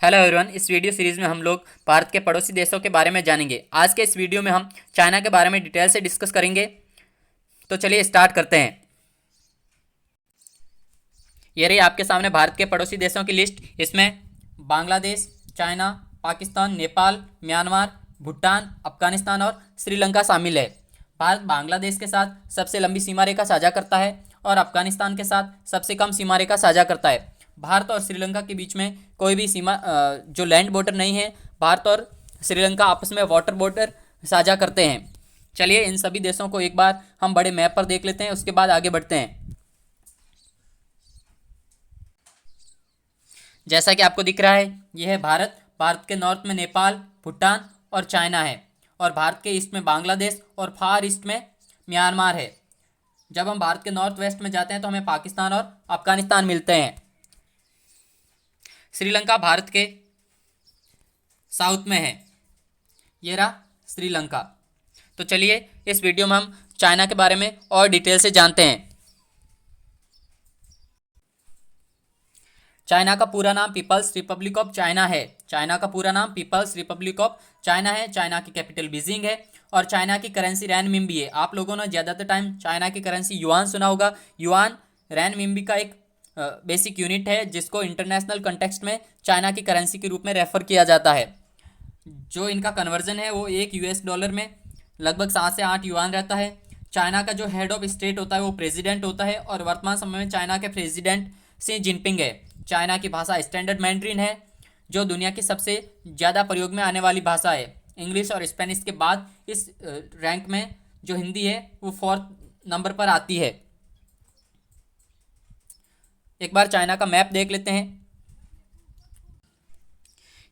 Hello everyone. इस video series में हम लोग भारत के पड़ोसी देशों के बारे में जानेंगे। आज के इस वीडियो में हम चाइना के बारे में डिटेल से डिस्कस करेंगे। तो चलिए स्टार्ट करते हैं। ये रही आपके सामने भारत के पड़ोसी देशों की लिस्ट। इसमें बांग्लादेश, चाइना, पाकिस्तान, नेपाल, म्यांमार, भूटान, अफगानिस्तान और श्रीलंका शामिल है। भारत बांग्लादेश के साथ सबसे लंबी सीमा रेखा साझा करता है और अफगानिस्तान के साथ सबसे कम सीमा रेखा साझा करता है। भारत और श्रीलंका के बीच में कोई भी सीमा जो लैंड बॉर्डर नहीं है। भारत और श्रीलंका आपस में वाटर बॉर्डर साझा करते हैं। चलिए इन सभी देशों को एक बार हम बड़े मैप पर देख लेते हैं, उसके बाद आगे बढ़ते हैं। जैसा कि आपको दिख रहा है, यह है भारत। भारत के नॉर्थ में नेपाल, भूटान और चाइना है, और भारत के ईस्ट में बांग्लादेश और फार ईस्ट में म्यांमार है। जब हम भारत के नॉर्थ वेस्ट में जाते हैं तो हमें पाकिस्तान और अफगानिस्तान मिलते हैं। श्रीलंका भारत के साउथ में है। ये रहा श्रीलंका। तो चलिए इस वीडियो में हम चाइना के बारे में और डिटेल से जानते हैं। चाइना का पूरा नाम पीपल्स रिपब्लिक ऑफ चाइना है। चाइना का पूरा नाम पीपल्स रिपब्लिक ऑफ चाइना है। चाइना की कैपिटल बीजिंग है और चाइना की करेंसी रैनमिनबी है। आप लोगों ने ज़्यादातर टाइम चाइना की करेंसी युआन सुना होगा। युआन रैनमिनबी का एक बेसिक यूनिट है जिसको इंटरनेशनल कंटेक्स्ट में चाइना की करेंसी के रूप में रेफर किया जाता है। जो इनका कन्वर्जन है वो एक $1 में लगभग 7 से 8 युआन रहता है। चाइना का जो हेड ऑफ स्टेट होता है वो प्रेसिडेंट होता है, और वर्तमान समय में चाइना के प्रेसिडेंट शी जिनपिंग है। चाइना की भाषा स्टैंडर्ड मैंड्रिन है, जो दुनिया की सबसे ज़्यादा प्रयोग में आने वाली भाषा है। इंग्लिश और स्पेनिश के बाद इस रैंक में जो हिंदी है वो 4th नंबर पर आती है। एक बार चाइना का मैप देख लेते हैं।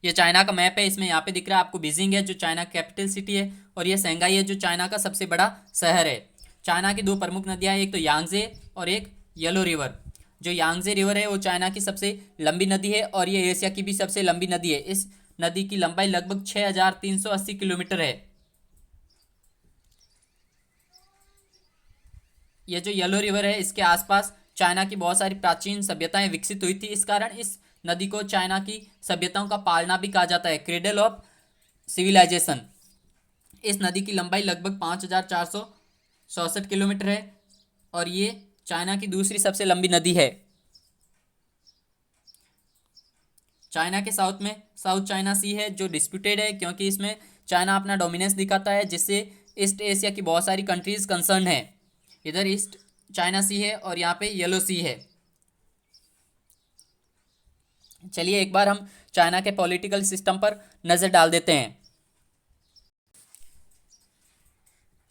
ये चाइना का मैप है। इसमें यहाँ पे दिख रहा है आपको बीजिंग है जो चाइना की कैपिटल सिटी है, और ये शंघाई है जो चाइना का सबसे बड़ा शहर है। चाइना की 2 प्रमुख नदियाँ हैं, एक तो यांगजे और एक येलो रिवर। जो यांगजे रिवर है वो चाइना की सबसे लंबी नदी है, और ये एशिया की भी सबसे लंबी नदी है। इस नदी की लंबाई लगभग 6380 किलोमीटर है। ये जो येलो रिवर है इसके आसपास चाइना की बहुत सारी प्राचीन सभ्यताएं विकसित हुई थी। इस कारण इस नदी को चाइना की सभ्यताओं का पालना भी कहा जाता है, क्रेडल ऑफ सिविलाइजेशन। इस नदी की लंबाई लगभग 5467 किलोमीटर है, और ये चाइना की दूसरी सबसे लंबी नदी है। चाइना के साउथ में साउथ चाइना सी है जो डिस्प्यूटेड है, क्योंकि इसमें चाइना अपना डोमिनेंस दिखाता है, जिससे ईस्ट एशिया की बहुत सारी कंट्रीज कंसर्न है। इधर ईस्ट चाइना सी है और यहाँ पे येलो सी है। चलिए एक बार हम चाइना के पॉलिटिकल सिस्टम पर नज़र डाल देते हैं।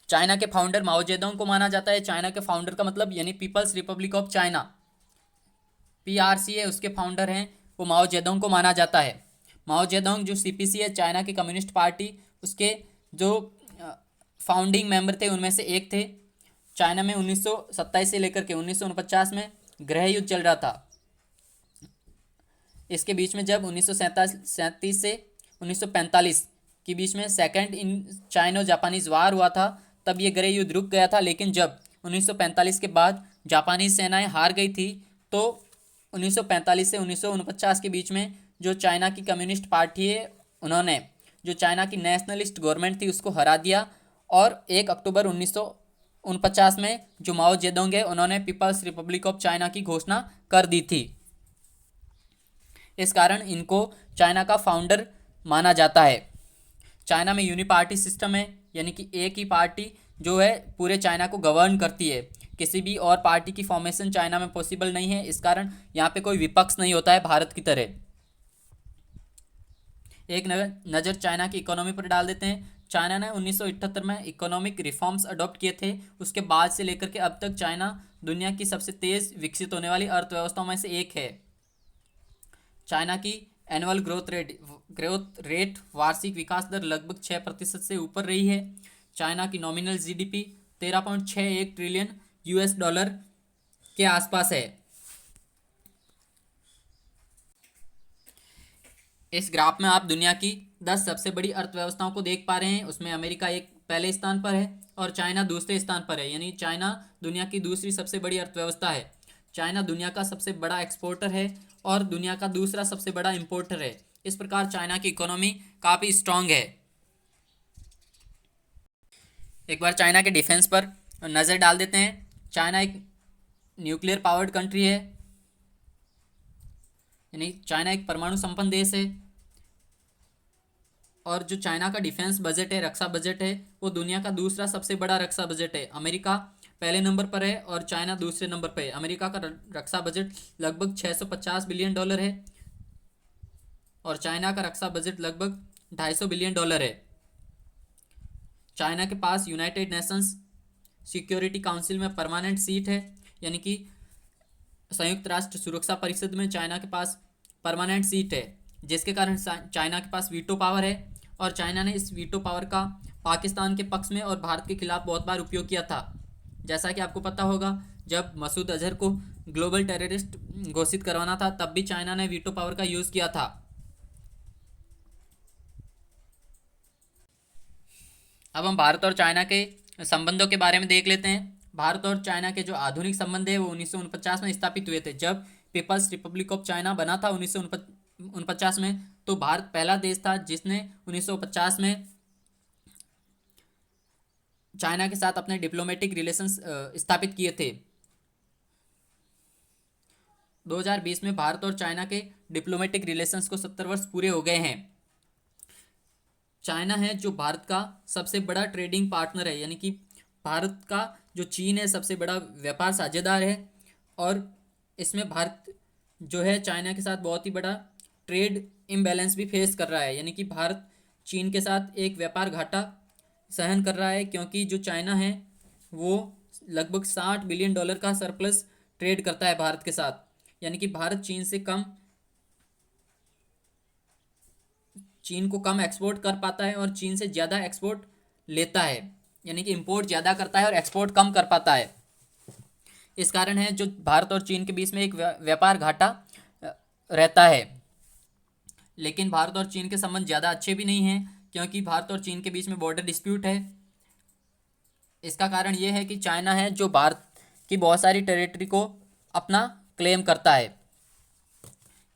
चाइना के फाउंडर माओ जेडोंग को माना जाता है। चाइना के फाउंडर का मतलब यानी People's Republic of China, PRC है, उसके फाउंडर हैं वो माओ जेडोंग को माना जाता है। माओ जेडोंग जो CPC है, चाइना की कम्युनिस्ट पार्टी, उसके जो फाउंडिंग मेंबर थे उनमें से एक थे। चाइना में 1927 से लेकर के 1949 में गृह युद्ध चल रहा था। इसके बीच में जब 1937 से 1945 के बीच में सेकंड इन चाइनो जापानीज वार हुआ था, तब ये गृह युद्ध रुक गया था। लेकिन जब 1945 के बाद जापानी सेनाएं हार गई थी, तो 1945 से 1949 के बीच में जो चाइना की कम्युनिस्ट पार्टी है उन्होंने जो चाइना की नेशनलिस्ट गवर्नमेंट थी उसको हरा दिया, और 1 अक्टूबर 1949 में जो माओ जेडोंग है उन्होंने पीपल्स रिपब्लिक ऑफ चाइना की घोषणा कर दी थी। इस कारण इनको चाइना का फाउंडर माना जाता है। चाइना में यूनिपार्टी सिस्टम है, यानी कि एक ही पार्टी जो है पूरे चाइना को गवर्न करती है। किसी भी और पार्टी की फॉर्मेशन चाइना में पॉसिबल नहीं है। इस कारण यहाँ पे कोई विपक्ष नहीं होता है भारत की तरह। एक नज़र चाइना की इकोनॉमी पर डाल देते हैं। चाइना ने 1978 में इकोनॉमिक रिफॉर्म्स अडॉप्ट किए थे। उसके बाद से लेकर के अब तक चाइना दुनिया की सबसे तेज़ विकसित होने वाली अर्थव्यवस्थाओं में से एक है। चाइना की एनुअल ग्रोथ रेट वार्षिक विकास दर लगभग 6% से ऊपर रही है। चाइना की नॉमिनल GDP 13.61 ट्रिलियन $, के आसपास है। इस ग्राफ में आप दुनिया की 10 सबसे बड़ी अर्थव्यवस्थाओं को देख पा रहे हैं। उसमें अमेरिका एक पहले स्थान पर है और चाइना दूसरे स्थान पर है, यानी चाइना दुनिया की दूसरी सबसे बड़ी अर्थव्यवस्था है। चाइना दुनिया का सबसे बड़ा एक्सपोर्टर है और दुनिया का दूसरा सबसे बड़ा इंपोर्टर है। इस प्रकार चाइना की इकोनॉमी काफ़ी स्ट्रांग है। एक बार चाइना के डिफेंस पर नज़र डाल देते हैं। चाइना एक न्यूक्लियर पावर्ड कंट्री है, यानी चाइना एक परमाणु संपन्न देश है। और जो चाइना का डिफेंस बजट है, रक्षा बजट है, वो दुनिया का दूसरा सबसे बड़ा रक्षा बजट है। अमेरिका पहले नंबर पर है और चाइना दूसरे नंबर पर है। अमेरिका का रक्षा बजट लगभग 650 बिलियन डॉलर है और चाइना का रक्षा बजट लगभग 250 बिलियन डॉलर है। चाइना के पास यूनाइटेड नेशंस सिक्योरिटी काउंसिल में परमानेंट सीट है, यानी कि संयुक्त राष्ट्र सुरक्षा परिषद में चाइना के पास परमानेंट सीट है, जिसके कारण चाइना के पास वीटो पावर है। और चाइना ने इस वीटो पावर का पाकिस्तान के पक्ष में और भारत के खिलाफ बहुत बार उपयोग किया था। जैसा कि आपको पता होगा, जब मसूद अजहर को ग्लोबल टेररिस्ट घोषित करवाना था, तब भी चाइना ने वीटो पावर का यूज़ किया था। अब हम भारत और चाइना के संबंधों के बारे में देख लेते हैं। भारत और चाइना के जो आधुनिक संबंध है वो 1949 में स्थापित हुए थे। जब पीपल्स रिपब्लिक ऑफ चाइना बना था 1949 में, तो भारत पहला देश था जिसने 1950 में चाइना के साथ अपने डिप्लोमेटिक रिलेशंस स्थापित किए थे। 2020 में भारत और चाइना के डिप्लोमेटिक रिलेशंस को 70 वर्ष पूरे हो गए हैं। चाइना है जो भारत का सबसे बड़ा ट्रेडिंग पार्टनर है, यानी कि भारत का जो चीन है सबसे बड़ा व्यापार साझेदार है। और इसमें भारत जो है चाइना के साथ बहुत ही बड़ा ट्रेड इम्बैलेंस भी फेस कर रहा है, यानी कि भारत चीन के साथ एक व्यापार घाटा सहन कर रहा है, क्योंकि जो चाइना है वो लगभग 60 बिलियन डॉलर का सरप्लस ट्रेड करता है भारत के साथ। यानी कि भारत चीन को कम एक्सपोर्ट कर पाता है और चीन से ज़्यादा एक्सपोर्ट लेता है, यानी कि इंपोर्ट ज़्यादा करता है और एक्सपोर्ट कम कर पाता है। इस कारण है जो भारत और चीन के बीच में एक व्यापार घाटा रहता है। लेकिन भारत और चीन के संबंध ज़्यादा अच्छे भी नहीं हैं, क्योंकि भारत और चीन के बीच में बॉर्डर डिस्प्यूट है। इसका कारण ये है कि चाइना है जो भारत की बहुत सारी टेरिटरी को अपना क्लेम करता है।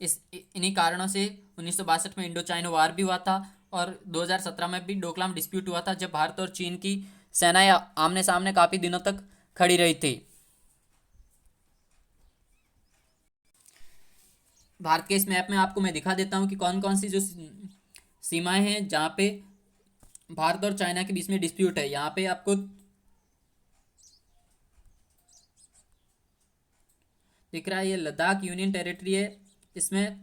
इन्हीं कारणों से 1962 में इंडो चाइना वार भी हुआ था और 2017 में भी डोकलाम डिस्प्यूट हुआ था, जब भारत और चीन की सेनाएं आमने सामने काफ़ी दिनों तक खड़ी रही थी। भारत के इस मैप में आपको मैं दिखा देता हूँ कि कौन कौन सी जो सीमाएं हैं जहाँ पे भारत और चाइना के बीच में डिस्प्यूट है। यहाँ पे आपको दिख रहा है, ये लद्दाख यूनियन टेरिटरी है। इसमें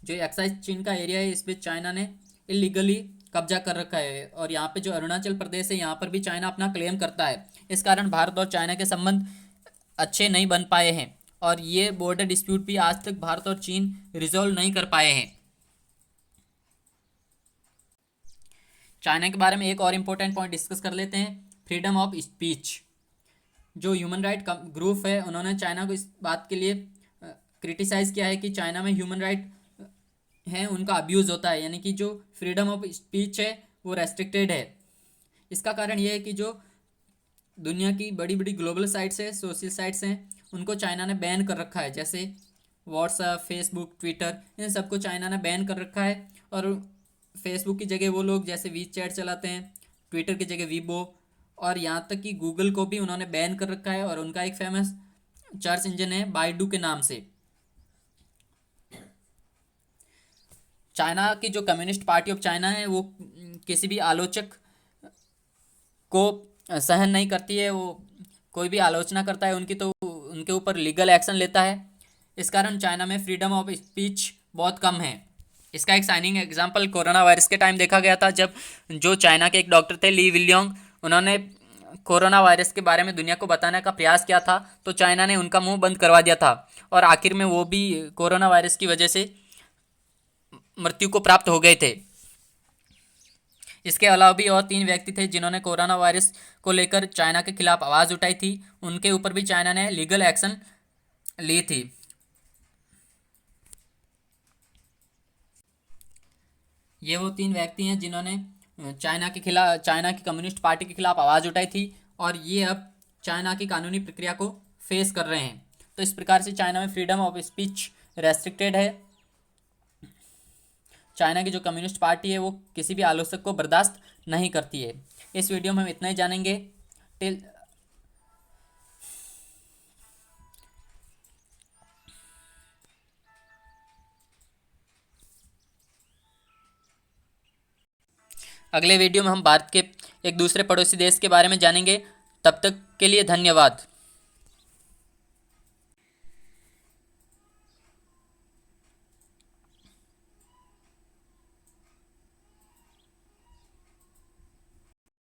जो एक्साइज चीन का एरिया है, इस पर चाइना ने इलीगली कब्जा कर रखा है। और यहाँ पे जो अरुणाचल प्रदेश है, यहाँ पर भी चाइना अपना क्लेम करता है। इस कारण भारत और चाइना के संबंध अच्छे नहीं बन पाए हैं और ये बॉर्डर डिस्प्यूट भी आज तक भारत और चीन रिजॉल्व नहीं कर पाए हैं। चाइना के बारे में एक और इम्पोर्टेंट पॉइंट डिस्कस कर लेते हैं, फ्रीडम ऑफ स्पीच। जो ह्यूमन राइट ग्रुप है, उन्होंने चाइना को इस बात के लिए क्रिटिसाइज़ किया है कि चाइना में ह्यूमन राइट हैं उनका अब्यूज़ होता है, यानी कि जो फ्रीडम ऑफ स्पीच है वो रेस्ट्रिक्टेड है। इसका कारण ये है कि जो दुनिया की बड़ी बड़ी ग्लोबल साइट्स है, सोशल साइट्स हैं, उनको चाइना ने बैन कर रखा है। जैसे व्हाट्सएप, फेसबुक, ट्विटर, इन सबको चाइना ने बैन कर रखा है। और फेसबुक की जगह वो लोग जैसे वी चैट चलाते हैं, ट्विटर की जगह वीबो, और यहाँ तक कि गूगल को भी उन्होंने बैन कर रखा है। और उनका एक फेमस सर्च इंजन है बाइडू के नाम से। चाइना की जो कम्युनिस्ट पार्टी ऑफ चाइना है वो किसी भी आलोचक को सहन नहीं करती है। वो कोई भी आलोचना करता है उनकी तो उनके ऊपर लीगल एक्शन लेता है। इस कारण चाइना में फ्रीडम ऑफ स्पीच बहुत कम है। इसका एक शाइनिंग एग्जांपल कोरोना वायरस के टाइम देखा गया था, जब जो चाइना के एक डॉक्टर थे ली विलियोंग, उन्होंने कोरोना वायरस के बारे में दुनिया को बताने का प्रयास किया था, तो चाइना ने उनका मुंह बंद करवा दिया था और आखिर में वो भी कोरोना वायरस की वजह से मृत्यु को प्राप्त हो गए थे। इसके अलावा भी और 3 व्यक्ति थे जिन्होंने कोरोना वायरस को लेकर चाइना के खिलाफ आवाज़ उठाई थी, उनके ऊपर भी चाइना ने लीगल एक्शन ली थी। ये वो 3 व्यक्ति हैं जिन्होंने चाइना की कम्युनिस्ट पार्टी के खिलाफ आवाज़ उठाई थी और ये अब चाइना की कानूनी प्रक्रिया को फेस कर रहे हैं। तो इस प्रकार से चाइना में फ्रीडम ऑफ स्पीच रेस्ट्रिक्टेड है। चाइना की जो कम्युनिस्ट पार्टी है वो किसी भी आलोचक को बर्दाश्त नहीं करती है। इस वीडियो में हम इतना ही जानेंगे। टिल अगले वीडियो में हम भारत के एक दूसरे पड़ोसी देश के बारे में जानेंगे। तब तक के लिए धन्यवाद।